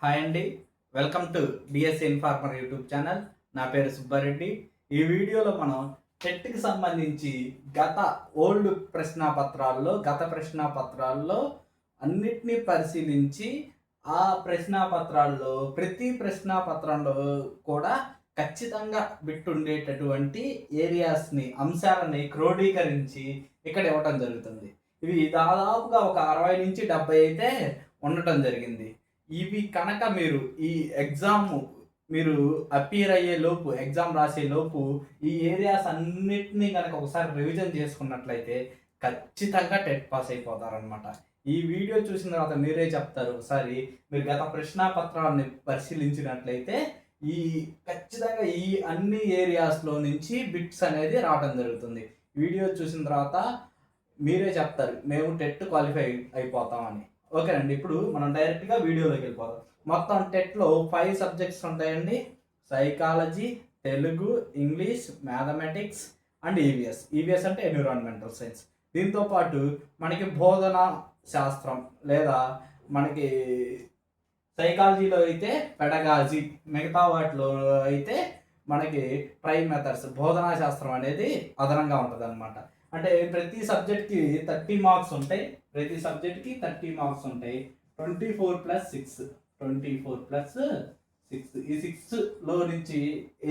Hi అండి. Welcome to DSC informer YouTube channel. నా పేరు సుబ్బారెడ్డి. ఈ వీడియోలో మనం టెట్‌కి సంబంధించి గత ఓల్డ్ గత ప్రశ్నాపత్రాల్లో అన్నిటిని పరిశీలించి, ఆ ప్రశ్నాపత్రాల్లో ప్రతి ప్రశ్నాపత్రంలో కూడా ఖచ్చితంగా బిట్ ఉండేటటువంటి అంశాలని క్రోడీకరించి ఇక్కడ ఇవ్వటం జరుగుతుంది. ఇవి దాదాపుగా ఒక 60-70 అయితే ఉండటం జరిగింది. ఇవి కనుక ఈ ఎగ్జామ్ మీరు అపియర్ అయ్యే లోపు, ఎగ్జామ్ రాసే లోపు ఈ ఏరియాస్ అన్నిటిని గనక ఒకసారి రివిజన్ చేసుకున్నట్లయితే ఖచ్చితంగా టెట్ పాస్ అయిపోతారనమాట. ఈ వీడియో చూసిన తర్వాత మీరే చెప్తారు. ఒకసారి మీరు గత ప్రశ్నాపత్రాన్ని పరిశీలించినట్లయితే ఈ ఖచ్చితంగా ఈ అన్ని ఏరియాస్‌లో నుంచి బిట్స్ అనేది రావడం జరుగుతుంది. వీడియో చూసిన తర్వాత మీరే చెప్తారు మేము టెట్ క్వాలిఫై అయిపోతామని. ఓకేనండి. ఇప్పుడు మనం డైరెక్ట్‌గా వీడియోలోకి వెళ్ళిపోదాం. మొత్తం టెట్‌లో 5 సబ్జెక్ట్స్ ఉంటాయండి. Psychology, Telugu, English, mathematics and EVS. EVS అంటే ఎన్విరాన్మెంటల్ సైన్స్. దీంతో పాటు మనకి బోధనా శాస్త్రం లేదా మనకి సైకాలజీలో అయితే పెడగాజీ, మిగతా వాటిలో అయితే మనకి ట్రై మెథడ్స్, బోధనా శాస్త్రం అనేది అదనంగా ఉంటదనమాట. అంటే ప్రతి సబ్జెక్ట్‌కి 30 మార్క్స్ ఉంటాయి. ప్రతి సబ్జెక్ట్‌కి 30 మార్క్స్ ఉంటాయి. 24+6 24+6 ఈ 6లో నుంచి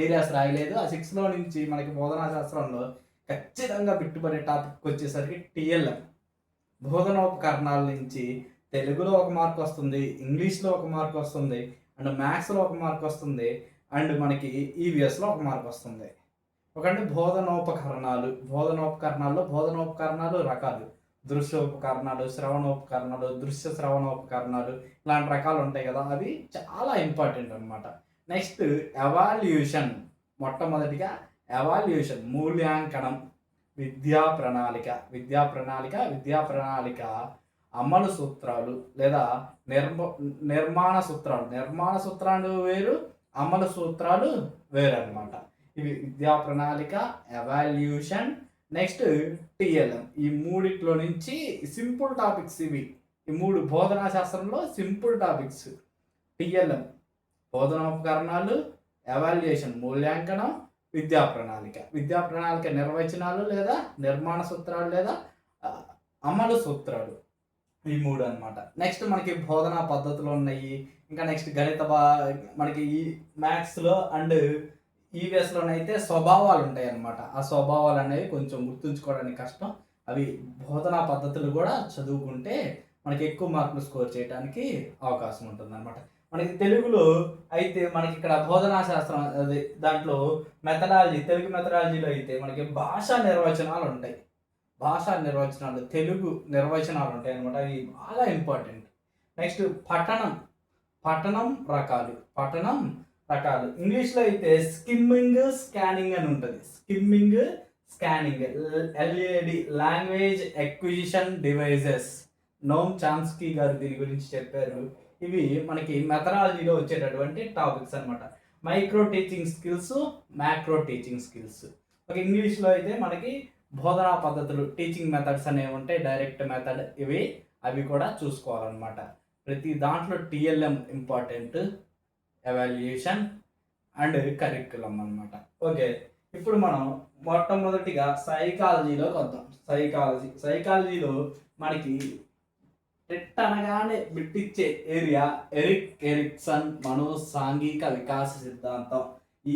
ఏరియాస్ రాయలేదు. ఆ 6లో నుంచి మనకి బోధనా శాస్త్రంలో ఖచ్చితంగా బిట్టుబడే టాపిక్ వచ్చేసరికి టీఎల్ఎం. బోధనోపకరణాల నుంచి తెలుగులో ఒక మార్క్ వస్తుంది, ఇంగ్లీష్‌లో ఒక మార్క్ వస్తుంది, అండ్ మ్యాథ్స్‌లో ఒక మార్క్ వస్తుంది, అండ్ మనకి ఈవీఎస్‌లో ఒక మార్క్ వస్తుంది. ఒకంటే బోధనోపకరణాలు రకాలు. దృశ్యోపకరణాలు, శ్రవణోపకరణాలు, దృశ్య శ్రవణోపకరణాలు ఇలాంటి రకాలు ఉంటాయి కదా! అవి చాలా ఇంపార్టెంట్ అనమాట. Next evaluation. మొట్టమొదటిగా ఎవాల్యూషన్ మూల్యాంకనం, విద్యా ప్రణాళిక అమలు సూత్రాలు లేదా నిర్మాణ సూత్రాలు. నిర్మాణ సూత్రాలు వేరు, అమలు సూత్రాలు వేరు అనమాట. ఇవి విద్యా ప్రణాళిక, ఎవాల్యూషన్, నెక్స్ట్ టీఎల్ఎం. ఈ మూడిట్లో నుంచి సింపుల్ టాపిక్స్ ఇవి. ఈ మూడు బోధనా శాస్త్రంలో సింపుల్ టాపిక్స్. టీఎల్ఎం బోధనోపకరణాలు, ఎవాల్యుయేషన్ మూల్యాంకనం, విద్యా ప్రణాళిక నిర్వచనాలు లేదా నిర్మాణ సూత్రాలు లేదా అమలు సూత్రాలు. ఈ మూడు అనమాట. నెక్స్ట్ మనకి బోధనా పద్ధతులు ఉన్నాయి. ఇంకా నెక్స్ట్ మనకి ఈ మ్యాథ్స్లో అండ్ ఈవీఎస్‌లోనైతే స్వభావాలు ఉంటాయి అన్నమాట. ఆ స్వభావాలు అనేవి కొంచెం గుర్తుంచుకోవడానికి కష్టం. అవి బోధనా పద్ధతులు కూడా చదువుకుంటే మనకి ఎక్కువ మార్కులు స్కోర్ చేయడానికి అవకాశం ఉంటుందన్నమాట. మనకి తెలుగులో అయితే మనకి ఇక్కడ బోధనా శాస్త్రం అది దాంట్లో తెలుగు మెథడాలజీలో అయితే మనకి భాషా నిర్వచనాలు ఉంటాయి. తెలుగు నిర్వచనాలు ఉంటాయి అన్నమాట. అవి బాగా ఇంపార్టెంట్. నెక్స్ట్ పఠనం రకాలు. ఇంగ్లీష్‌లో అయితే స్కిమ్మింగ్, స్కానింగ్ అని ఉంటుంది. Scanning LAD language acquisition devices. Noam Chomsky గారు దీని గురించి చెప్పారు. ఇవి మనకి మెథడాలజీలో వచ్చేటటువంటి టాపిక్స్ అనమాట. Micro teaching skills, macro teaching skills. ఒక ఇంగ్లీష్‌లో అయితే మనకి బోధనా పద్ధతులు, టీచింగ్ మెథడ్స్ అనేవి ఉంటాయి. డైరెక్ట్ మెథడ్ అవి కూడా చూసుకోవాలన్నమాట. ప్రతి దాంట్లో TLM important, evaluation and curriculum అన్నమాట. ఓకే, ఇప్పుడు మనం మొట్టమొదటిగా సైకాలజీలోకి వద్దాం. సైకాలజీలో మనకి టెట్ అనగానే బిట్టిచ్చే ఏరియా ఎరిక్సన్ మనోసాంఘిక వికాస సిద్ధాంతం. ఈ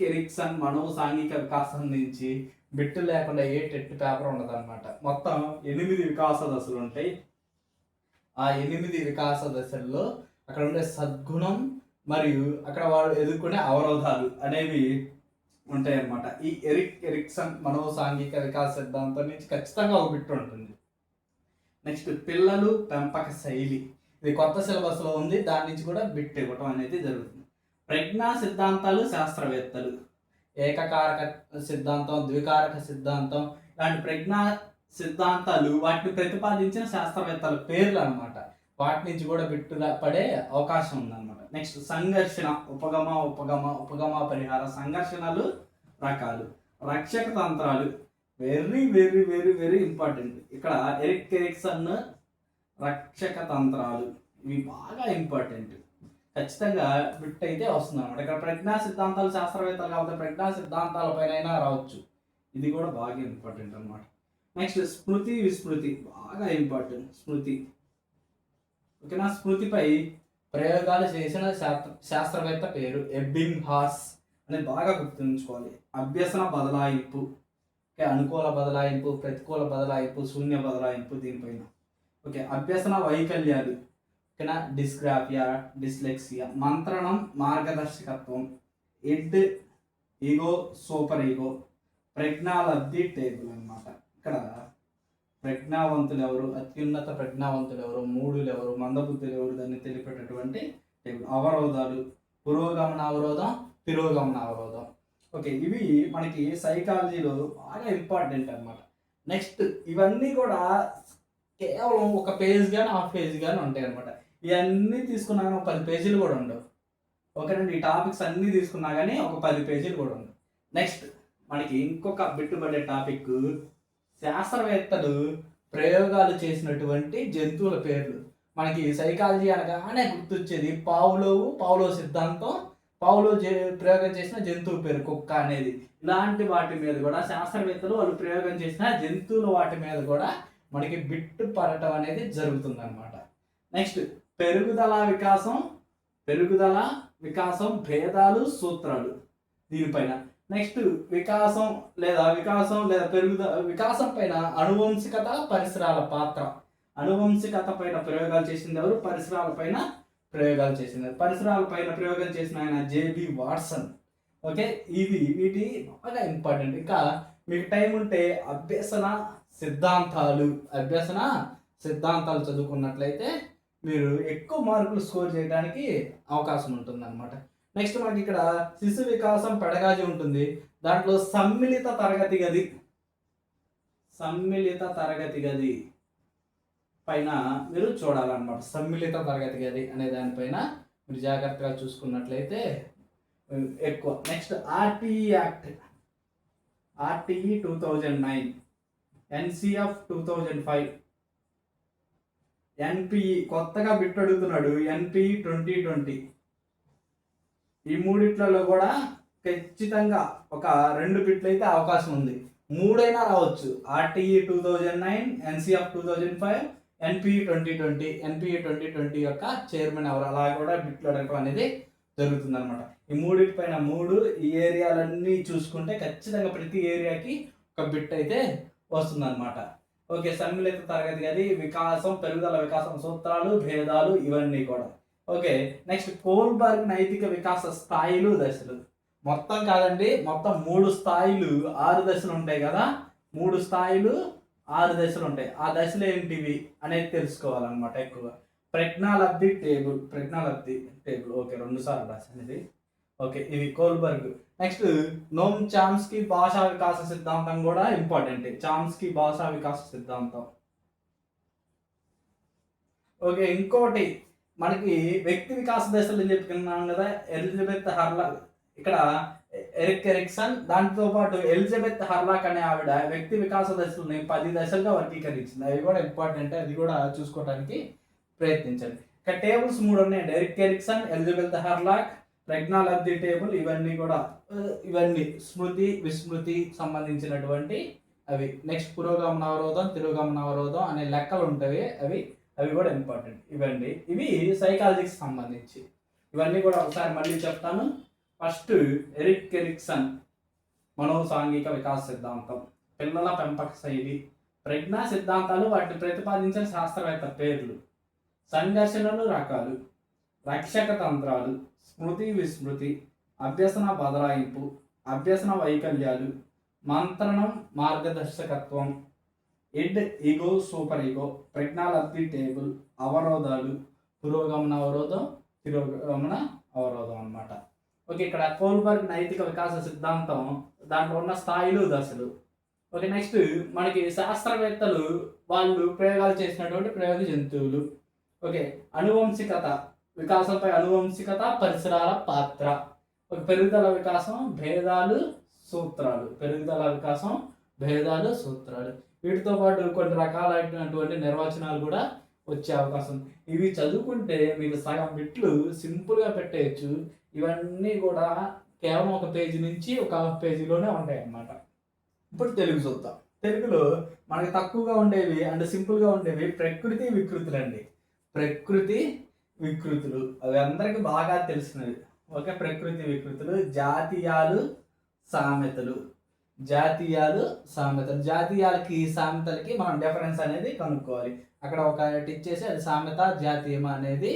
ఎరిక్సన్ మనోసాంఘిక వికాసం నుంచి బిట్టు లేకుండా ఏ టెట్ పేపర్ ఉండదు అనమాట. మొత్తం 8 వికాస దశలు ఉంటాయి. ఆ 8 వికాస దశల్లో అక్కడ ఉండే సద్గుణం మరియు అక్కడ వాళ్ళు ఎదుర్కొనే అవరోధాలు అనేవి ఉంటాయి అన్నమాట. ఈ ఎరిక్సన్ మనోసాంఘిక వికాస సిద్ధాంతం నుంచి ఖచ్చితంగా ఒక బిట్ ఉంటుంది. నెక్స్ట్ పిల్లలు పెంపక శైలి. ఇది కొత్త సిలబస్లో ఉంది. దాని నుంచి కూడా బిట్ ఇవ్వటం అనేది జరుగుతుంది. ప్రజ్ఞా సిద్ధాంతాలు శాస్త్రవేత్తలు. ఏకకారక సిద్ధాంతం, ద్వికారక సిద్ధాంతం ఇలాంటి ప్రజ్ఞా సిద్ధాంతాలు వాటిని ప్రతిపాదించిన శాస్త్రవేత్తల పేర్లు అనమాట. వాటి నుంచి కూడా బిట్టుగా పడే అవకాశం ఉందన్నమాట. నెక్స్ట్ సంఘర్షణ, ఉపగమ పరిహార. సంఘర్షణలు రకాలు. రక్షక తంత్రాలు very very very very important. ఇక్కడ ఎరిక్సన్ రక్షక తంత్రాలు ఇవి బాగా ఇంపార్టెంట్. ఖచ్చితంగా బిట్ అయితే వస్తుంది అనమాట. ఇక్కడ ప్రజ్ఞా సిద్ధాంతాలు శాస్త్రవేత్తలు కాబట్టి ప్రజ్ఞా సిద్ధాంతాల పైన రావచ్చు. ఇది కూడా బాగా ఇంపార్టెంట్ అనమాట. నెక్స్ట్ స్మృతి విస్మృతి బాగా ఇంపార్టెంట్. స్మృతి ఓకేనా. స్మృతిపై ప్రయోగాలు చేసిన శాస్త్రవేత్త పేరు ఎబ్బింగ్ హాస్ అనేది బాగా గుర్తుంచుకోవాలి. అభ్యసన బదలాయింపు, అనుకూల బదలాయింపు, ప్రతికూల బదలాయింపు, శూన్య బదలాయింపు దీనిపైన. ఓకే, అభ్యసన వైకల్యాలు ఓకేనా. డిస్గ్రాఫియా, డిస్లెక్సియా, మంత్రణం, మార్గదర్శకత్వం, ఎడ్, ఈగో, సూపర్ ఈగో, ప్రజ్ఞాలబ్ధి టేబుల్ అన్నమాట. ఇక్కడ ప్రజ్ఞావంతులు ఎవరు, అత్యున్నత ప్రజ్ఞావంతులు ఎవరు, మూఢులు ఎవరు, మందబుద్ధులు ఎవరు దాన్ని తెలిపేటటువంటి టేబుల్. అవరోధాలు, పురోగమన అవరోధం, తిరోగమన అవరోధం. ఓకే, ఇవి మనకి సైకాలజీలో బాగా ఇంపార్టెంట్ అనమాట. నెక్స్ట్ ఇవన్నీ కూడా కేవలం ఒక పేజ్ కానీ హాఫ్ పేజ్ కానీ ఉంటాయి అనమాట. ఇవన్నీ తీసుకున్నా కానీ ఒక 10 పేజీలు కూడా ఉండవు. ఓకేనండి, ఈ టాపిక్స్ అన్నీ తీసుకున్నా కానీ ఒక 10 పేజీలు కూడా ఉండవు. నెక్స్ట్ మనకి ఇంకొక బిట్టుబడే టాపిక్, శాస్త్రవేత్తలు ప్రయోగాలు చేసినటువంటి జంతువుల పేర్లు. మనకి సైకాలజీ అనగానే గుర్తొచ్చేది పావులో సిద్ధాంతం, పావులో ప్రయోగం చేసిన జంతువు పేరు కుక్క అనేది. ఇలాంటి వాటి మీద కూడా శాస్త్రవేత్తలు వాళ్ళు ప్రయోగం చేసిన జంతువుల వాటి మీద కూడా మనకి బిట్టు పడటం అనేది జరుగుతుంది అనమాట. నెక్స్ట్ పెరుగుదల వికాసం భేదాలు సూత్రాలు దీనిపైన. నెక్స్ట్ వికాసం లేదా వికాసం పైన అనువంశికత, పరిసరాల పాత్ర. అనువంశికత పైన ప్రయోగాలు చేసింది ఎవరు? పరిసరాల పైన ప్రయోగాలు చేసింది. పరిసరాల పైన ప్రయోగం చేసిన ఆయన జేబి వాట్సన్. ఓకే, వీటి బాగా ఇంపార్టెంట్. ఇంకా మీకు టైం ఉంటే అభ్యసన సిద్ధాంతాలు చదువుకున్నట్లయితే మీరు ఎక్కువ మార్కులు స్కోర్ చేయడానికి అవకాశం ఉంటుంది అనమాట. నెక్స్ట్ మనకి ఇక్కడ శిశు వికాసం పెడగాజీ ఉంటుంది. దాంట్లో సమ్మిళిత తరగతి గది పైన మీరు చూడాలన్నమాట. సమ్మిళిత తరగతి గది అనే దానిపైన మీరు జాగ్రత్తగా చూసుకున్నట్లయితే ఎక్కువ. Next RTE act, RTE 2009, NCF 2005, NPE కొత్తగా బిట్ అడుగుతున్నాడు ఎన్పిఈ 2020. ఈ మూడిట్లలో కూడా ఖచ్చితంగా ఒక 2 బిట్లు అయితే అవకాశం ఉంది. 3 అయినా రావచ్చు. RTE 2009, NCF 2005, NPE 2020. ఎన్పిఈ 2020 యొక్క చైర్మన్ ఎవరు, అలా కూడా బిట్లు అడగడం అనేది జరుగుతుంది అనమాట. ఈ మూడింటిపైన 3 ఈ ఏరియాలన్నీ చూసుకుంటే ఖచ్చితంగా ప్రతి ఏరియాకి ఒక బిట్ అయితే వస్తుంది అనమాట. ఓకే, సమ్మిళిత తరగతి గది, పెరుగుదల వికాసం సూత్రాలు, భేదాలు ఇవన్నీ కూడా. ఓకే, నెక్స్ట్ కోల్బర్గ్ నైతిక వికాస స్థాయిలు, దశలు. మొత్తం కాదండి, మొత్తం 3 స్థాయిలు 6 దశలు ఉంటాయి కదా. 3 స్థాయిలు 6 దశలు ఉంటాయి. ఆ దశలు ఏంటివి అనేది తెలుసుకోవాలన్నమాట ఎక్కువ. ప్రజ్ఞాలబ్ధి టేబుల్. ఓకే, 2 సార్లు రాసినది. ఓకే, ఇది కోల్బర్గ్. నెక్స్ట్ నోమ్ చామ్స్కీ భాషా వికాస సిద్ధాంతం కూడా ఇంపార్టెంట్. చామ్స్కీ భాషా వికాస సిద్ధాంతం. ఓకే, ఇంకోటి మనకి వ్యక్తి వికాస దశలు చెప్పుకున్నాం కదా. ఎలిజబెత్ హర్లాక్, ఇక్కడ ఎరిక్ ఎరిక్సన్, దాంతో పాటు ఎలిజబెత్ హర్లాక్ అనే ఆవిడ వ్యక్తి వికాస దశలని 10 దశలుగా వర్గీకరించింది. అవి కూడా ఇంపార్టెంట్, అది కూడా చూసుకోవడానికి ప్రయత్నించండి. ఇక్కడ టేబుల్స్ 3 ఉన్నాయండి. ఎరిక్ ఎరిక్సన్, ఎలిజబెత్ హర్లాక్, ప్రజ్ఞాలబ్ధి టేబుల్. ఇవన్నీ స్మృతి విస్మృతి సంబంధించినటువంటి అవి. నెక్స్ట్ పురోగమన అవరోధం, తిరోగమన అవరోధం అనే లెక్కలు ఉంటాయి. అవి కూడా ఇంపార్టెంట్. ఇవి సైకాలజీకి సంబంధించి. ఇవన్నీ కూడా ఒకసారి మళ్ళీ చెప్తాను. ఫస్ట్ ఎరిక్ ఎరిక్సన్ మనోసాంఘిక వికాస సిద్ధాంతం, పిల్లల పెంపక శైలి, ప్రజ్ఞా సిద్ధాంతాలు, వాటిని ప్రతిపాదించిన శాస్త్రవేత్త పేర్లు, సంఘర్షణలు రకాలు, రక్షక తంత్రాలు, స్మృతి విస్మృతి, అభ్యసన బదలాయింపు, అభ్యసన వైకల్యాలు, మంత్రణం, మార్గదర్శకత్వం, ఎడ్, ఈగో, సూపర్ ఈగో, ప్రజ్ఞాలబ్ధి టేబుల్, అవరోధాలు, పురోగమన అవరోధం, తిరోగమన అవరోధం అన్నమాట. ఓకే, ఇక్కడ కోల్బర్గ్ నైతిక వికాస సిద్ధాంతం, దాంట్లో ఉన్న స్థాయిలు, దశలు. ఓకే, నెక్స్ట్ మనకి శాస్త్రవేత్తలు వాళ్ళు ప్రయోగాలు చేసినటువంటి ప్రయోగ జంతువులు. ఓకే, వికాసంపై అనువంశికత, పరిసరాల పాత్ర. ఒక పెరుగుదల వికాసం, భేదాలు, సూత్రాలు. వీటితో పాటు కొన్ని రకాలైనటువంటి నిర్వచనాలు కూడా వచ్చే అవకాశం ఉంది. ఇవి చదువుకుంటే మీకు సగం బిట్లు సింపుల్గా పెట్టేయచ్చు. ఇవన్నీ కూడా కేవలం ఒక పేజీ నుంచి ఒక హాఫ్ పేజీలోనే ఉంటాయి అన్నమాట. ఇప్పుడు తెలుగు చూద్దాం. తెలుగులో మనకి తక్కువగా ఉండేవి అండ్ సింపుల్గా ఉండేవి ప్రకృతి వికృతులు అండి. ప్రకృతి వికృతులు అవి అందరికీ బాగా తెలిసినవి. ఓకే, ప్రకృతి వికృతులు. జాతీయాలు సామెతలు. జాతీయాలు సామెతలు. జాతీయాలకి సామెతలకి మనం డిఫరెన్స్ అనేది కనుక్కోవాలి. అక్కడ ఒకటి ఇచ్చేసి అది సామెత జాతీయమా అనేది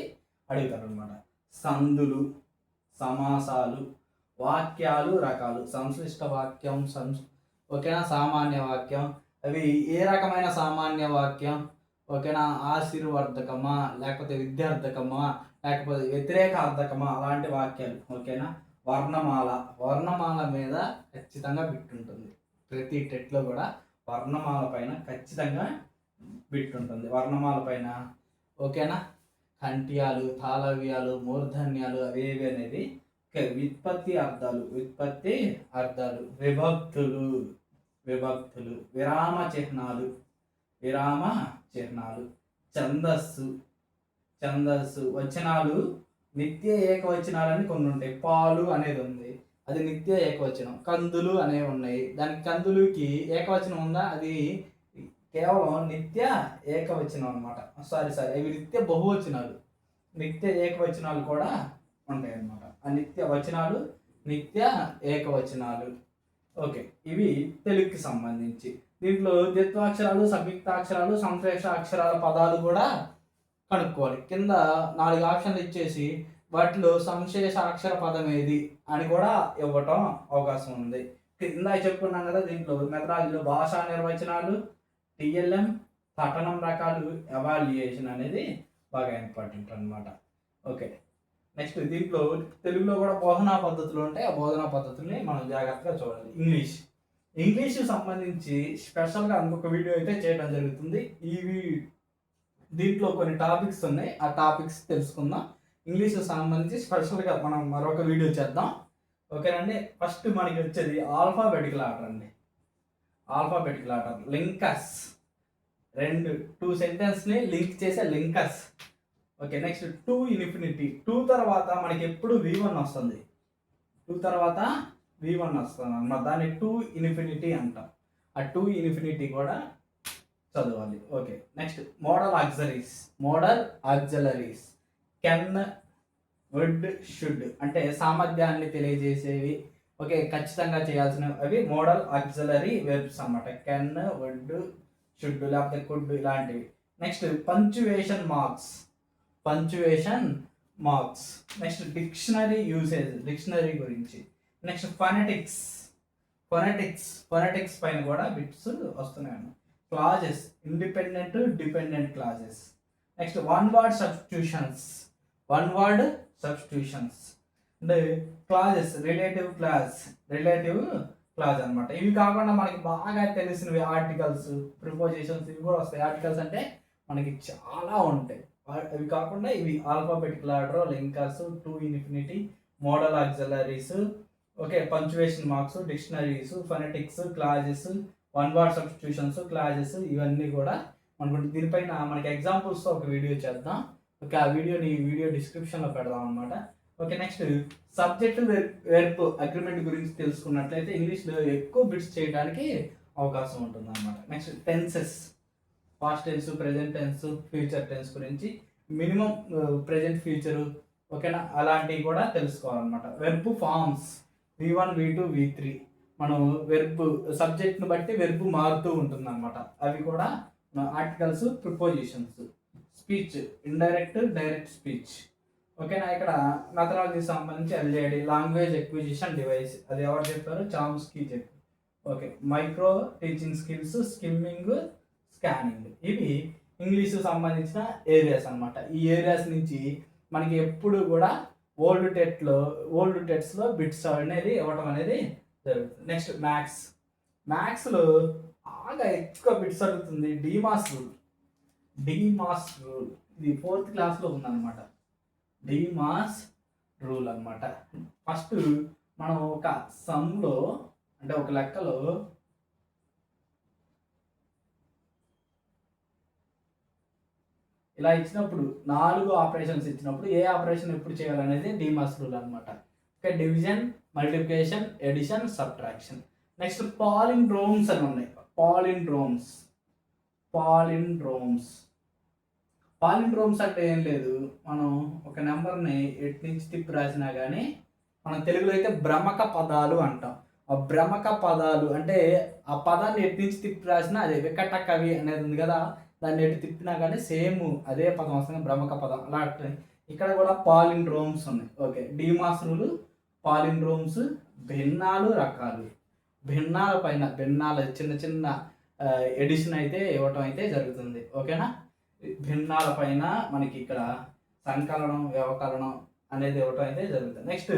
అడుగుతారు అనమాట. సందులు, సమాసాలు, వాక్యాలు రకాలు. సంశ్లిష్ట వాక్యం, ఓకేనా, సామాన్య వాక్యం. అవి ఏ రకమైన సామాన్య వాక్యం? ఓకేనా, ఆశీర్వర్ధకమా, లేకపోతే విద్యార్థకమా, లేకపోతే వ్యతిరేకార్థకమా, అలాంటి వాక్యాలు. ఓకేనా. వర్ణమాల. వర్ణమాల మీద ఖచ్చితంగా బిట్ ఉంటుంది. ప్రతి టెట్లో కూడా వర్ణమాల పైన ఖచ్చితంగా బిట్ ఉంటుంది. వర్ణమాల పైన. ఓకేనా. కంఠ్యాలు, తాళవ్యాలు, మూర్ధన్యాలు అవేవి అనేది. వ్యుత్పత్తి అర్థాలు. వ్యుత్పత్తి అర్థాలు. విభక్తులు. విభక్తులు. విరామ చిహ్నాలు. విరామ చిహ్నాలు. ఛందస్సు. ఛందస్సు. వచనాలు. నిత్య ఏకవచనాలని కొన్ని ఉంటాయి. పాలు అనేది ఉంది, అది నిత్య ఏకవచనం. కందులు అనేవి ఉన్నాయి, దానికి కందులుకి ఏకవచనం ఉందా? అది కేవలం నిత్య ఏకవచనం అనమాట. సారీ అవి నిత్య బహువచనాలు. నిత్య ఏకవచనాలు కూడా ఉంటాయి అన్నమాట. ఆ నిత్య వచనాలు నిత్య ఏకవచనాలు. ఓకే, ఇవి తెలుగుకి సంబంధించి. దీంట్లో ద్విత్వాక్షరాలు, సంయుక్తాక్షరాలు, సంశ్లేష అక్షరాల పదాలు కూడా కనుక్కోవాలి. కింద 4 ఆప్షన్లు ఇచ్చేసి వాటిలో సంశేష అక్షర పదం ఏది అని కూడా ఇవ్వటం అవకాశం ఉంది. కింద చెప్పుకున్నాం కదా, దీంట్లో మెథడాలజీలో భాషా నిర్వచనాలు, టిఎల్ఎం, పఠనం రకాలు, ఎవాల్యుయేషన్ అనేది బాగా ఇంపార్టెంట్ అనమాట. ఓకే, నెక్స్ట్ దీంట్లో తెలుగులో కూడా బోధనా పద్ధతులు ఉంటాయి. ఆ బోధనా పద్ధతుల్ని మనం జాగ్రత్తగా చూడాలి. ఇంగ్లీష్ సంబంధించి స్పెషల్గా ఇంకొక వీడియో అయితే చేయడం జరుగుతుంది. దీంట్లో కొన్ని టాపిక్స్ ఉన్నాయి, ఆ టాపిక్స్ తెలుసుకుందాం. ఇంగ్లీష్ సంబంధించి స్పెషల్గా మనం మరొక వీడియో చేద్దాం. ఓకేనండి. ఫస్ట్ మనకి వచ్చేది ఆల్ఫాబెటికల్ ఆర్డర్ అండి. Alphabetical order. లింకర్స్. 2 సెంటెన్స్ని లింక్ చేసే linkers. Okay, next to infinity. 2 తర్వాత మనకి ఎప్పుడు V1 వస్తుంది. 2 తర్వాత V1 వస్తుంది అన్నమాట. దాన్ని 2 ఇన్ఫినిటీ అంటాం. ఆ 2 ఇన్ఫినిటీ కూడా చదవాలి. Okay, next modal auxiliaries. Modal auxiliaries. Can, would, should అంటే సామర్థ్యాన్ని తెలియజేసేవి. ఓకే, ఖచ్చితంగా చేయాల్సినవి అవి మోడల్ ఆక్సిలరీ వెర్బ్స్ అన్నమాట. కెన్, వుడ్, షుడ్, లేకపోతే కుడ్ ఇలాంటివి. Next punctuation marks. Punctuation marks. Next dictionary usage. Dictionary గురించి. Next phonetics. ఫొనెటిక్స్ పైన కూడా బిట్స్ వస్తున్నాయి. Clauses. Independent, dependent clauses. Next one word substitutions. అంటే క్లాజెస్. రిలేటివ్ క్లాజ్ అనమాట. ఇవి కాకుండా మనకి బాగా తెలిసినవి ఆర్టికల్స్, ప్రిపోజిషన్స్ ఇవి కూడా వస్తాయి. ఆర్టికల్స్ అంటే మనకి చాలా ఉంటాయి. అవి కాకుండా ఇవి alphabetical order, linkers, 2 infinity, model auxiliaries, okay, punctuation marks, dictionaries, phonetics, clauses, one word substitutions, clauses ఇవన్నీ కూడా మనకు. దీనిపైన మనకి ఎగ్జాంపుల్స్తో ఒక వీడియో చేద్దాం. ఓకే, ఆ వీడియో డిస్క్రిప్షన్లో పెడదాం అనమాట. Okay, next subject verb agreement గురించి తెలుసుకున్నట్లయితే ఇంగ్లీష్లో ఎక్కువ బిట్స్ చేయడానికి అవకాశం ఉంటుంది అనమాట. Next tenses. Past tense, present tense, future tense గురించి మినిమం ప్రెజెంట్, ఫ్యూచరు, ఓకేనా, అలాంటివి కూడా తెలుసుకోవాలన్నమాట. Verb forms. V1, V2, V3. మనం వెర్బ్ సబ్జెక్ట్ని బట్టి వెర్బ్ మారుతూ ఉంటుంది అనమాట. అవి కూడా articles, prepositions. Speech. Indirect, direct speech. ఓకేనా. ఇక్కడ మెథడాలజీకి సంబంధించి LJD, లాంగ్వేజ్ ఎక్విజిషన్ డివైస్. అది ఎవరు చెప్పారు? చామ్స్కీ చెప్పారు. Okay, micro teaching skills, skimming, scanning. ఇవి ఇంగ్లీషు సంబంధించిన ఏరియాస్ అనమాట. ఈ ఏరియాస్ నుంచి మనకి ఎప్పుడు కూడా ఓల్డ్ టెట్స్లో బిట్స్ అనేది ఇవ్వడం అనేది జరుగుతుంది. నెక్స్ట్ మ్యాథ్స్లో బాగా ఎక్కువ బిట్స్ అడుగుతుంది డీమాస్ రూల్. ఇది 4th క్లాస్లో ఉందన్నమాట. డీమాస్ రూల్ అనమాట. ఫస్ట్ మనం ఒక సమ్లో అంటే ఒక లెక్కలో ఇలా ఇచ్చినప్పుడు 4 ఆపరేషన్స్ ఇచ్చినప్పుడు ఏ ఆపరేషన్ ఎప్పుడు చేయాలనేది డీమాస్ రూల్ అనమాట. Okay, division, multiplication, addition, subtraction. Next palindromes అని ఉన్నాయి. పాలిండ్రోమ్స్ పాలిండ్రోమ్స్ పాలిండ్రోమ్స్ అంటే ఏం లేదు, మనం ఒక నెంబర్ని ఎటు నుంచి తిప్పి రాసినా కానీ మనం తెలుగులో అయితే భ్రమక పదాలు అంటాం. ఆ భ్రమక పదాలు అంటే ఆ పదాన్ని ఎటు నుంచి తిప్పి రాసినా అదే వికట కవి అనేది ఉంది కదా, దాన్ని ఎటు తిప్పినా కానీ సేమ్ అదే పదం వస్తుంది, భ్రమక పదం. అలా ఇక్కడ కూడా పాలిండ్రోమ్స్ ఉన్నాయి. ఓకే, డీమాస్ రూల్, పాలిండ్రోమ్స్, భిన్నాలు, రకాలు. భిన్నాల పైన భిన్నాల చిన్న చిన్న ఎడిషన్ అయితే ఇవ్వటం అయితే జరుగుతుంది. ఓకేనా, భిన్నాల పైన మనకి ఇక్కడ సంకలనం, వ్యవకలనం అనేది ఇవ్వటం అయితే జరుగుతుంది. నెక్స్ట్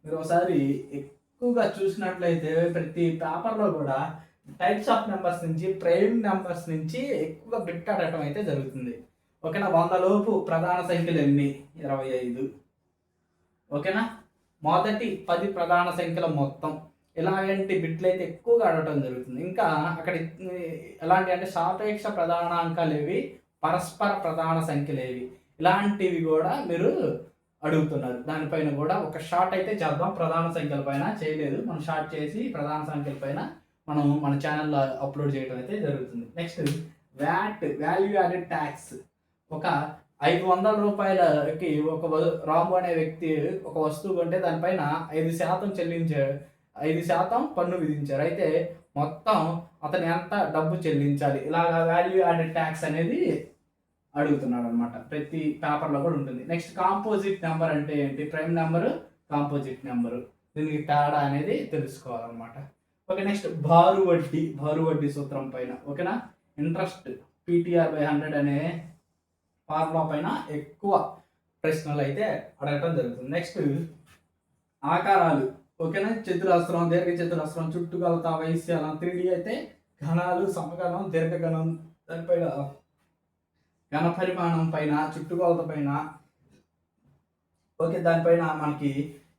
మీరు ఒకసారి ఎక్కువగా చూసినట్లయితే ప్రతి పేపర్లో కూడా టైప్స్ ఆఫ్ నెంబర్స్ నుంచి, ప్రైమ్ నెంబర్స్ నుంచి ఎక్కువగా బిట్ అడగటం అయితే జరుగుతుంది. ఓకేనా, 100 లోపు ప్రధాన సంఖ్యలు ఎన్ని? 25. ఓకేనా, మొదటి 10 ప్రధాన సంఖ్యల మొత్తం, ఇలాంటి బిట్లు అయితే ఎక్కువగా అడగటం జరుగుతుంది. ఇంకా అక్కడ ఎలాంటి అంటే సాపేక్ష ప్రధానాంకాలు ఏవి, పరస్పర ప్రధాన సంఖ్యలు ఏవి, ఇలాంటివి కూడా మీరు అడుగుతున్నారు. దానిపైన కూడా ఒక షార్ట్ అయితే చేద్దాం. ప్రధాన సంఖ్యల పైన చేయలేదు, మనం షార్ట్ చేసి ప్రధాన సంఖ్యల పైన మనం మన ఛానల్లో అప్లోడ్ చేయడం అయితే జరుగుతుంది. Next VAT, value added tax. ఒక 500 రూపాయలకి ఒక రాము అనే వ్యక్తి ఒక వస్తువు కొంటే దానిపైన 5% చెల్లించారు, 5% పన్ను విధించారు. అయితే మొత్తం అతను ఎంత డబ్బు చెల్లించాలి, ఇలాగా వాల్యూ యాడెడ్ ట్యాక్స్ అనేది అడుగుతున్నాడు అనమాట. ప్రతి పేపర్లో కూడా ఉంటుంది. నెక్స్ట్ కాంపోజిట్ నెంబర్ అంటే ఏంటి, ప్రైమ్ నెంబరు, కాంపోజిట్ నెంబరు, దీనికి తేడా అనేది తెలుసుకోవాలన్నమాట. ఓకే, నెక్స్ట్ బారు వడ్డీ సూత్రం పైన. ఓకేనా, ఇంట్రెస్ట్ PTR/100 అనే ఫార్ములా పైన ఎక్కువ ప్రశ్నలు అయితే అడగటం జరుగుతుంది. నెక్స్ట్ ఆకారాలు. ఓకేనా, చతురస్రం, దీర్ఘ చతురస్రం, చుట్టుకొలత, వైశాల్యం. 3D అయితే ఘనాలు, సమగణం, దీర్ఘగణం, దానిపైన ఘన పరిమాణం పైన, చుట్టుకొలత పైన. ఓకే, దానిపైన మనకి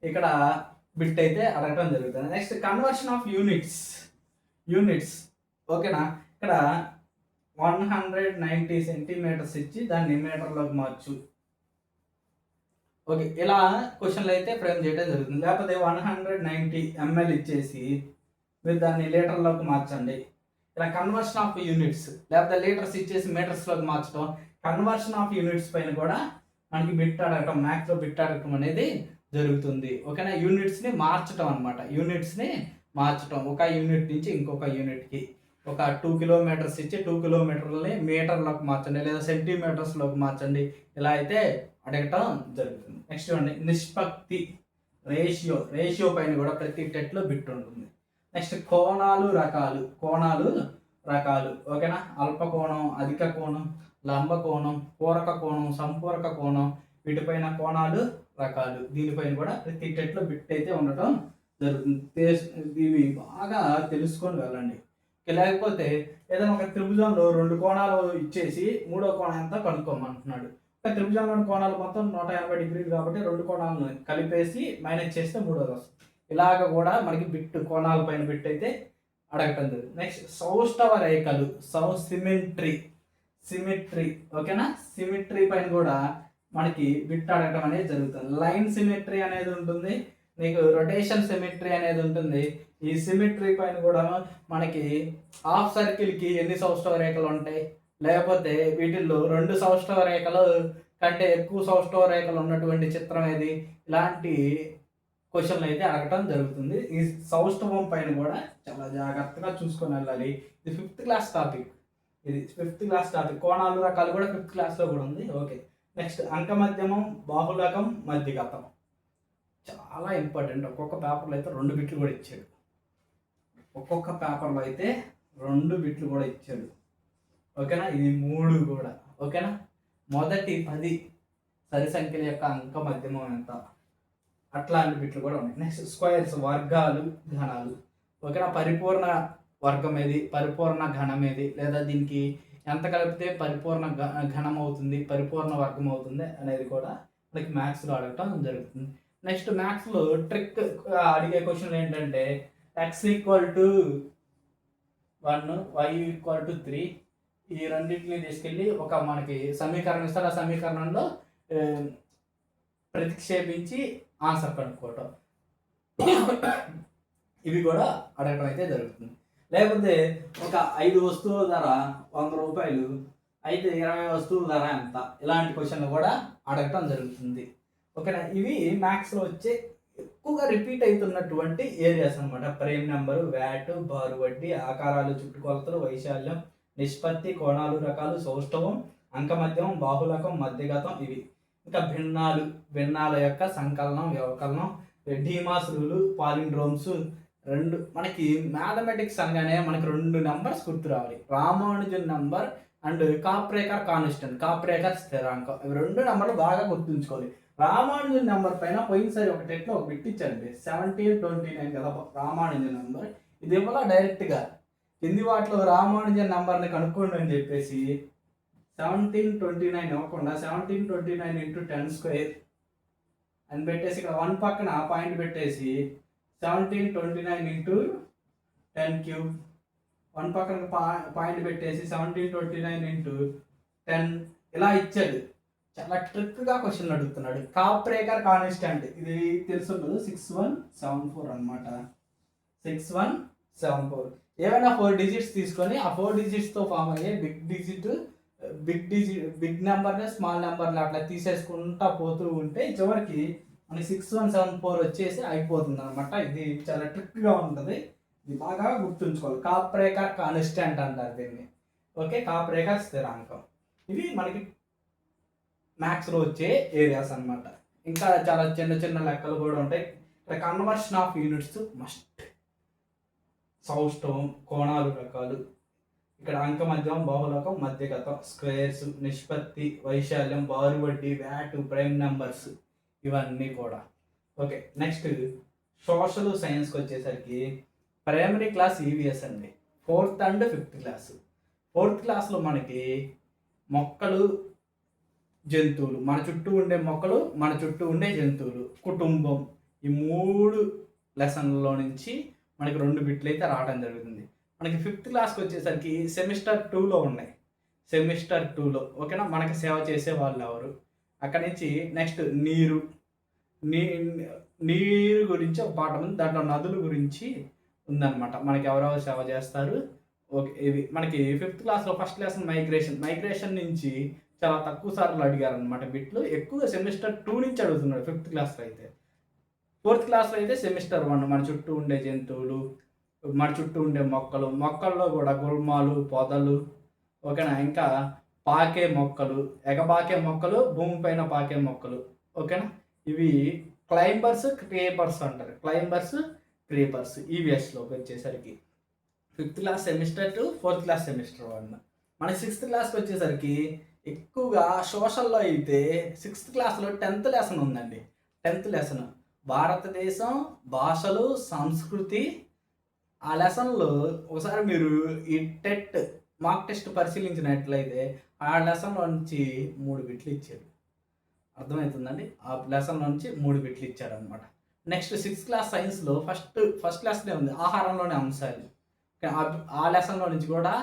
ఇక్కడ బిట్ అయితే అడగటం జరుగుతుంది. Next conversion of units. ఓకేనా, ఇక్కడ 190 సెంటీమీటర్స్ ఇచ్చి దాన్ని మీటర్లోకి మార్చు. ఓకే, ఇలా క్వశ్చన్లు అయితే ఫ్రేమ్ చేయడం జరుగుతుంది. లేకపోతే 190 ml ఇచ్చేసి మీరు దాన్ని లీటర్లోకి మార్చండి. ఇలా కన్వర్షన్ ఆఫ్ యూనిట్స్, లేకపోతే లీటర్స్ ఇచ్చేసి మీటర్స్లోకి మార్చడం. కన్వర్షన్ ఆఫ్ యూనిట్స్ పైన కూడా మనకి బిట్ అడగటం, మ్యాథ్స్లో బిట్ అడగటం అనేది జరుగుతుంది. ఓకేనా, యూనిట్స్ని మార్చడం అనమాట. యూనిట్స్ని మార్చడం, ఒక యూనిట్ నుంచి ఇంకొక యూనిట్కి. ఒక 2 కిలోమీటర్స్ ఇచ్చి 2 కిలోమీటర్లని మీటర్లోకి మార్చండి, లేదా సెంటీమీటర్స్లోకి మార్చండి. ఇలా అయితే అడగటం జరుగుతుంది. నెక్స్ట్ చూడండి, నిష్పత్తి, రేషియో పైన కూడా ప్రతి టెట్లో బిట్ ఉంటుంది. నెక్స్ట్ కోణాలు, రకాలు. ఓకేనా, అల్ప కోణం, అధిక కోణం, లంబ కోణం, పూరక కోణం, సంపూరక కోణం, వీటిపైన కోణాలు, రకాలు. దీనిపైన కూడా ప్రతి టెట్లో బిట్ అయితే ఉండటం జరుగుతుంది. ఇవి బాగా తెలుసుకొని వెళ్ళండి. లేకపోతే ఏదైనా ఒక త్రిభుజంలో 2 కోణాలు ఇచ్చేసి 3వ కోణం ఎంత కనుక్కోమంటున్నాడు. ఒక త్రిభుజంలోని కోణాలు మొత్తం 180 డిగ్రీలు కాబట్టి 2 కోణాలను కలిపేసి మైనస్ చేస్తే 3వది వస్తుంది. ఇలాగ కూడా మనకి బిట్, కోణాల పైన బిట్ అయితే అడగటం జరుగుతుంది. నెక్స్ట్ సౌష్ఠవ రేఖలు, సిమెట్రీ. ఓకేనా, సిమెట్రీ పైన కూడా మనకి బిట్ అడగటం అనేది జరుగుతుంది. లైన్ సిమెట్రీ అనేది ఉంటుంది, నీకు రొటేషన్ సిమెట్రీ అనేది ఉంటుంది. ఈ సిమెట్రీ పైన కూడా మనకి హాఫ్ సర్కిల్కి ఎన్ని సౌష్ఠవ రేఖలు ఉంటాయి, లేకపోతే వీటిల్లో 2 సౌష్ఠవ రేఖలు కంటే ఎక్కువ సౌష్ఠవ రేఖలు ఉన్నటువంటి చిత్రం ఏది, ఇలాంటి క్వశ్చన్లు అయితే అడగటం జరుగుతుంది. ఈ సౌష్ఠవం పైన కూడా చాలా జాగ్రత్తగా చూసుకొని వెళ్ళాలి. ఇది 5th క్లాస్ టాపిక్. కోణాలు, రకాలు కూడా 5th క్లాస్లో కూడా ఉంది. ఓకే, నెక్స్ట్ అంకమధ్యమం, బాహుళకం, మధ్యగతం. చాలా ఇంపార్టెంట్. ఒక్కొక్క పేపర్లో అయితే 2 బిట్లు కూడా ఇచ్చాడు. ఓకేనా, ఇది 3 కూడా. ఓకేనా, మొదటి 10 సరి సంఖ్యల యొక్క అంక మధ్యమం ఎంత, అట్లాంటి బిట్లు కూడా ఉన్నాయి. నెక్స్ట్ స్క్వేర్స్, వర్గాలు, ఘనాలు. ఓకేనా, పరిపూర్ణ వర్గం ఏది, పరిపూర్ణ ఘనం ఏది, లేదా దీనికి ఎంత కలిపితే పరిపూర్ణ ఘనం అవుతుంది, పరిపూర్ణ వర్గం అవుతుంది అనేది కూడా మనకి మ్యాథ్స్లో అడగటం జరుగుతుంది. నెక్స్ట్ మ్యాథ్స్లో ట్రిక్ అడిగే క్వశ్చన్లు ఏంటంటే x = 1, y = 3, ఈ రెండింటిని తీసుకెళ్ళి ఒక మనకి సమీకరణం ఇస్తారు. ఆ సమీకరణంలో ప్రతిక్షేపించి ఆన్సర్ కనుక్కోవటం, ఇవి కూడా అడగటం అయితే జరుగుతుంది. లేకపోతే ఒక 5 వస్తువుల ధర 100 రూపాయలు అయితే 20 వస్తువుల ధర ఎంత, ఇలాంటి క్వశ్చన్లు కూడా అడగటం జరుగుతుంది. ఓకేనా. ఇవి మ్యాథ్స్లో వచ్చే ఎక్కువగా రిపీట్ అవుతున్నటువంటి ఏరియాస్ అనమాట. ప్రైమ్ నెంబరు, వ్యాట్, బారు వడ్డీ, ఆకారాలు, చుట్టుకొలతలు, వైశాల్యం, నిష్పత్తి, కోణాలు, రకాలు, సౌష్ఠవం, అంకమధ్యం, బాహుళకం, మధ్యగతం ఇవి. ఇంకా భిన్నాల యొక్క సంకలనం, వ్యవకలనం, డీమాస్ రూలు, పాలిండ్రోమ్స్, మనకి మ్యాథమెటిక్స్ అనగానే మనకి 2 నెంబర్స్ గుర్తు రావాలి. Ramanujan number and Kaprekar constant, Kaprekar స్థిరాంకం. ఇవి 2 నెంబర్లు బాగా గుర్తుంచుకోవాలి. రామానుజన్ నెంబర్ పైన పోయినసారి ఒక టెట్లో ఒక బిట్ ఇచ్చారండి, 1729 కదా రామానుజన్ నెంబర్. ఇది ఇవ్వాల డైరెక్ట్గా కింది వాటిలో రామానుజన్ నెంబర్ని కనుక్కోండి అని చెప్పేసి 1729 ఇవ్వకుండా 1729 × 10² అని పెట్టేసి ఇక్కడ 1 పక్కన పాయింట్ పెట్టేసి 1729 × 10³ 1 పక్కన పాయింట్ పెట్టేసి 1729 × 10 ఇలా ఇచ్చాడు. చాలా ట్రిక్గా క్వశ్చన్ అడుగుతున్నాడు. కాప్రేకర్ కాన్స్టెంట్ ఇది తెలుసుండదు, 6174 అనమాట. 6174 ఏమైనా 4 డిజిట్స్ తీసుకొని ఆ 4 డిజిట్స్తో ఫామ్ అయ్యే బిగ్ నెంబర్ని స్మాల్ నెంబర్ని అట్లా తీసేసుకుంటా పోతూ ఉంటే చివరికి మనకి 6174 వచ్చేసి అయిపోతుంది అనమాట. ఇది చాలా ట్రిక్గా ఉంటుంది, ఇది బాగా గుర్తుంచుకోవాలి. కాప్రేకర్ కాన్స్టెంట్ అంటారు దీన్ని. ఓకే, కాప్రేకర్ స్థిరాంకం. ఇవి మనకి మ్యాథ్స్లో వచ్చే ఏరియాస్ అనమాట. ఇంకా చాలా చిన్న చిన్న లెక్కలు కూడా ఉంటాయి. ఇక్కడ కన్వర్షన్ ఆఫ్ యూనిట్స్ మస్ట్, సౌష్ఠవం, కోణాలు, రకాలు, ఇక్కడ అంకమధ్యం, బాహుళకం, మధ్యగతం, స్క్వేర్స్, నిష్పత్తి, వైశాల్యం, బారు వడ్డీ, వ్యాట్, ప్రైమ్ నెంబర్స్ ఇవన్నీ కూడా. ఓకే, నెక్స్ట్ సోషల్ సైన్స్కి వచ్చేసరికి ప్రైమరీ క్లాస్ ఈవీఎస్ అండి. 4th and 5th class. 4th క్లాస్లో మనకి మొక్కలు, జంతువులు, మన చుట్టూ ఉండే మొక్కలు, మన చుట్టూ ఉండే జంతువులు, కుటుంబం, ఈ 3 లెసన్లో నుంచి మనకి 2 బిట్లు అయితే రావడం జరుగుతుంది. మనకి 5th క్లాస్కి వచ్చేసరికి సెమిస్టర్ 2లో ఉన్నాయి. సెమిస్టర్ 2లో ఓకేనా, మనకి సేవ చేసే వాళ్ళు ఎవరు, అక్కడి నుంచి నెక్స్ట్ నీరు గురించి ఒక పాఠం ఉంది, దాంట్లో నదుల గురించి ఉందన్నమాట. మనకి ఎవరెవరు సేవ చేస్తారు. ఓకే, ఇవి మనకి 5th క్లాస్లో ఫస్ట్ లెసన్ మైగ్రేషన్ నుంచి చాలా తక్కువ సార్లు అడిగారు అనమాట బిట్లు. ఎక్కువగా సెమిస్టర్ 2 నుంచి అడుగుతున్నాడు 5th క్లాస్లో అయితే. 4th క్లాస్లో అయితే సెమిస్టర్ 1 మన చుట్టూ ఉండే జంతువులు, మన చుట్టూ ఉండే మొక్కల్లో కూడా గుల్మాలు, పొదలు, ఓకేనా, ఇంకా పాకే మొక్కలు, ఎగబాకే మొక్కలు, భూమిపైన పాకే మొక్కలు, ఓకేనా. ఇవి క్లైంబర్స్, క్రీపర్స్ అంటారు. క్లైంబర్స్, క్రీపర్స్ ఈవీఎస్లోకి వచ్చేసరికి 5th class semester 2, 4th class semester 1. మన 6th క్లాస్కి వచ్చేసరికి ఎక్కువగా సోషల్లో అయితే 6th క్లాస్లో 10th లెసన్ ఉందండి. 10th లెసన్ భారతదేశం, భాషలు, సంస్కృతి. ఆ లెసన్లో ఒకసారి మీరు ఈ మాక్ టెస్ట్ పరిశీలించినట్లయితే ఆ లెసన్లో నుంచి 3 బిట్లు ఇచ్చాడు. అర్థమవుతుందండి, ఆ లెసన్ నుంచి 3 బిట్లు ఇచ్చాడనమాట. నెక్స్ట్ 6th క్లాస్ సైన్స్లో ఫస్ట్ లెసనే ఉంది, ఆహారంలోని అంశాలు. ఆ లెసన్లో నుంచి కూడా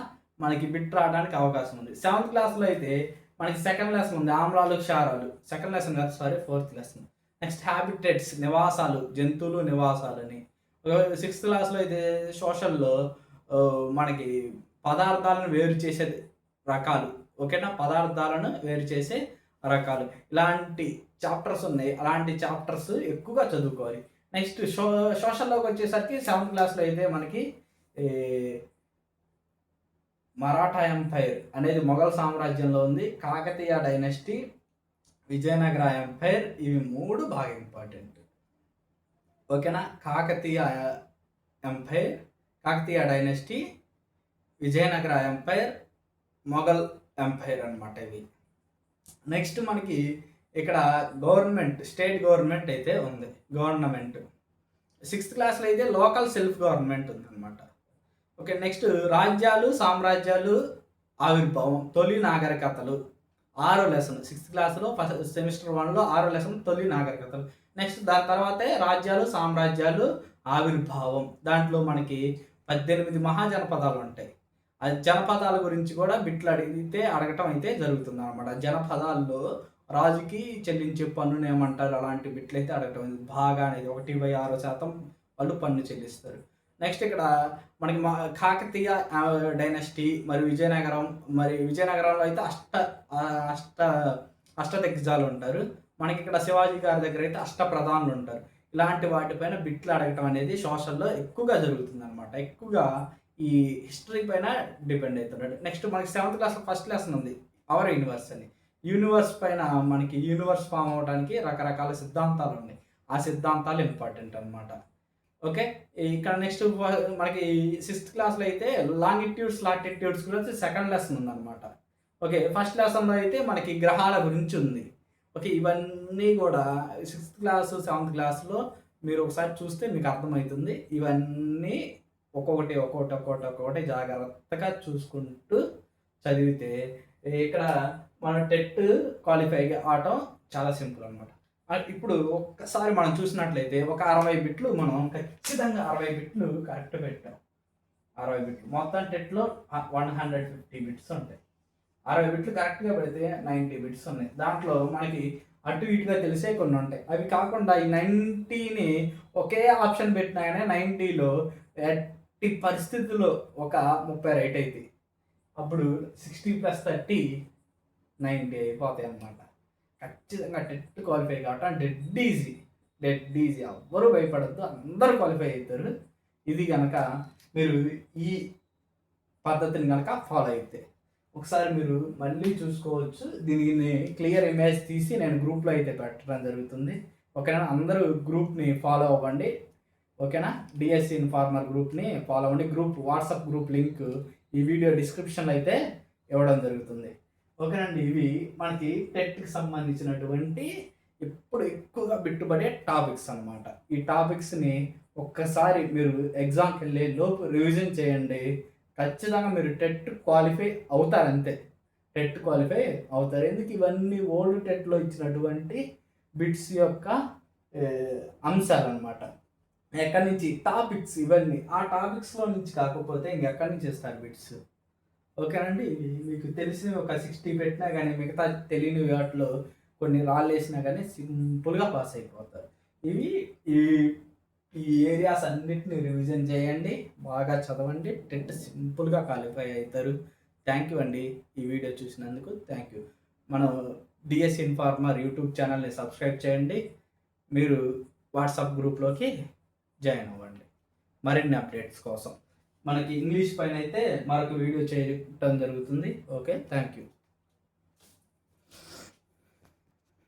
మనకి బిట్ రావడానికి అవకాశం ఉంది. 7th క్లాస్లో అయితే మనకి సెకండ్ లెసన్ ఉంది, ఆమ్లాలు, క్షారాలు. సెకండ్ లెసన్ కాదు, sorry, 4th lesson. Next habitats, నివాసాలు, జంతువులు నివాసాలని. 6th క్లాస్లో అయితే సోషల్లో మనకి పదార్థాలను వేరు చేసే రకాలు, ఓకేనా, పదార్థాలను వేరు చేసే రకాలు, ఇలాంటి చాప్టర్స్ ఉన్నాయి. అలాంటి చాప్టర్స్ ఎక్కువగా చదువుకోవాలి. నెక్స్ట్ సోషల్లోకి వచ్చేసరికి 7th క్లాస్లో అయితే మనకి మరాఠా ఎంపైర్ అనేది మొఘల్ సామ్రాజ్యంలో ఉంది. కాకతీయ డైనస్టీ, విజయనగర ఎంపైర్, ఇవి 3 బాగా ఇంపార్టెంట్, ఓకేనా. Kakatiya empire, Kakatiya dynasty, Vijayanagara empire, Mughal empire అనమాట ఇవి. నెక్స్ట్ మనకి ఇక్కడ గవర్నమెంట్, స్టేట్ గవర్నమెంట్ అయితే ఉంది. గవర్నమెంట్ 6th క్లాస్లో అయితే లోకల్ సెల్ఫ్ గవర్నమెంట్ ఉందన్నమాట. ఓకే, నెక్స్ట్ రాజ్యాలు, సామ్రాజ్యాలు, ఆవిర్భావం, తొలి నాగరికతలు, 6వ లెసన్. 6th క్లాస్లో సెమిస్టర్ 1లో 6వ లెసన్ తొలి నాగరికతలు. నెక్స్ట్ దాని తర్వాతే రాజ్యాలు, సామ్రాజ్యాలు, ఆవిర్భావం. దాంట్లో మనకి 18 మహాజనపదాలు ఉంటాయి. అది జనపదాల గురించి కూడా బిట్లు అడిగితే అడగటం అయితే జరుగుతుంది అనమాట. జనపదాల్లో రాజుకి చెల్లించే పన్నును ఏమంటారు, అలాంటి బిట్లు అయితే అడగటం. బాగా అనేది 1/6% వాళ్ళు పన్ను చెల్లిస్తారు. నెక్స్ట్ ఇక్కడ మనకి కాకతీయ డైనస్టీ మరియు విజయనగరం, మరి విజయనగరంలో అయితే అష్ట అష్టదిగ్గజాలు ఉంటారు. మనకి ఇక్కడ శివాజీ గారి దగ్గర అయితే అష్టప్రధానులు ఉంటారు. ఇలాంటి వాటిపైన బిట్లు అడగటం అనేది సోషల్లో ఎక్కువగా జరుగుతుంది అనమాట. ఎక్కువగా ఈ హిస్టరీ పైన డిపెండ్ అవుతుంటాడు. నెక్స్ట్ మనకి 7th క్లాస్ ఫస్ట్ లెసన్ ఉంది, అవర్ యూనివర్స్ అని. యూనివర్స్ పైన మనకి యూనివర్స్ ఫామ్ అవ్వడానికి రకరకాల సిద్ధాంతాలు ఉన్నాయి. ఆ సిద్ధాంతాలు ఇంపార్టెంట్ అనమాట. ఓకే, ఇక్కడ నెక్స్ట్ మనకి 6th క్లాస్లో అయితే లాంగిట్యూడ్స్ లాటిట్యూడ్స్ గురించి సెకండ్ లెసన్ ఉందన్నమాట. ఓకే, ఫస్ట్ లెసన్లో అయితే మనకి గ్రహాల గురించి ఉంది. ఓకే, ఇవన్నీ కూడా 6th క్లాస్ 7th క్లాస్లో మీరు ఒకసారి చూస్తే మీకు అర్థమవుతుంది. ఇవన్నీ ఒక్కొక్కటి జాగ్రత్తగా చూసుకుంటూ చదివితే ఇక్కడ మన టెట్ క్వాలిఫై అవటం చాలా సింపుల్ అనమాట. ఇప్పుడు ఒక్కసారి మనం చూసినట్లయితే ఒక 60 బిట్లు మనం ఖచ్చితంగా 60 బిట్లు కరెక్ట్ పెట్టాం. 60 బిట్లు మొత్తం టెట్లో 150 బిట్స్ ఉంటాయి. 60 బిట్లు కరెక్ట్గా పెడితే 90 బిట్స్ ఉన్నాయి. దాంట్లో మనకి అటు ఇటుగా తెలిసే కొన్ని ఉంటాయి. అవి కాకుండా ఈ 90ని ఒకే ఆప్షన్ పెట్టినా కానీ 90లో ఎట్టి పరిస్థితుల్లో ఒక 30 రైట్ అవుతాయి. అప్పుడు 60 + 30 90 అయిపోతాయి అన్నమాట. ఖచ్చితంగా టెట్ క్వాలిఫై కావటం డెడ్ ఈజీ. ఎవ్వరూ భయపడద్దు, అందరూ క్వాలిఫై అవుతారు. ఇది కనుక మీరు ఈ పద్ధతిని కనుక ఫాలో అయితే ఒకసారి మీరు మళ్ళీ చూసుకోవచ్చు. దీనిని క్లియర్ ఇమేజ్ తీసి నేను గ్రూప్లో అయితే పెట్టడం జరుగుతుంది. ఓకేనా, అందరూ గ్రూప్ని ఫాలో అవ్వండి. ఓకేనా, డిఎస్సి ఇన్ఫార్మర్ గ్రూప్ని ఫాలో అవ్వండి. వాట్సాప్ గ్రూప్ లింక్ ఈ వీడియో డిస్క్రిప్షన్లో అయితే ఇవ్వడం జరుగుతుంది. ఓకేనండి, ఇవి మనకి టెట్కి సంబంధించినటువంటి ఇప్పుడు ఎక్కువగా బిట్టుబడే టాపిక్స్ అనమాట. ఈ టాపిక్స్ని ఒక్కసారి మీరు ఎగ్జామ్కి వెళ్ళే లోపు రివిజన్ చేయండి. ఖచ్చితంగా మీరు టెట్ క్వాలిఫై అవుతారు, అంతే. టెట్ క్వాలిఫై అవుతారు. ఎందుకు ఇవన్నీ ఓల్డ్ టెట్లో ఇచ్చినటువంటి బిట్స్ యొక్క అంశాలు అనమాట. ఎక్కడి నుంచి టాపిక్స్ ఇవన్నీ, ఆ టాపిక్స్లో నుంచి కాకపోతే ఇంకెక్కడి నుంచి ఇస్తారు బిట్స్. ఓకేనండి, మీకు తెలిసిన ఒక 60 పెట్టినా కానీ మిగతా తెలియని వాటిలో కొన్ని రాళ్ళు వేసినా కానీ సింపుల్గా పాస్ అయిపోతారు. ఇవి ఈ ఏరియాస్ అన్నిటిని రివిజన్ చేయండి, బాగా చదవండి. టెట్ సింపుల్గా క్వాలిఫై అవుతారు. థ్యాంక్ యూ అండి, ఈ వీడియో చూసినందుకు థ్యాంక్ యూ. మనం డిఎస్సి ఇన్ఫార్మర్ యూట్యూబ్ ఛానల్ని సబ్స్క్రైబ్ చేయండి. మీరు వాట్సాప్ గ్రూప్లోకి జాయిన్ అవ్వండి మరిన్ని అప్డేట్స్ కోసం. మనకి ఇంగ్లీష్ పైన అయితే మరొక వీడియో చేయడం జరుగుతుంది. Okay, thank you.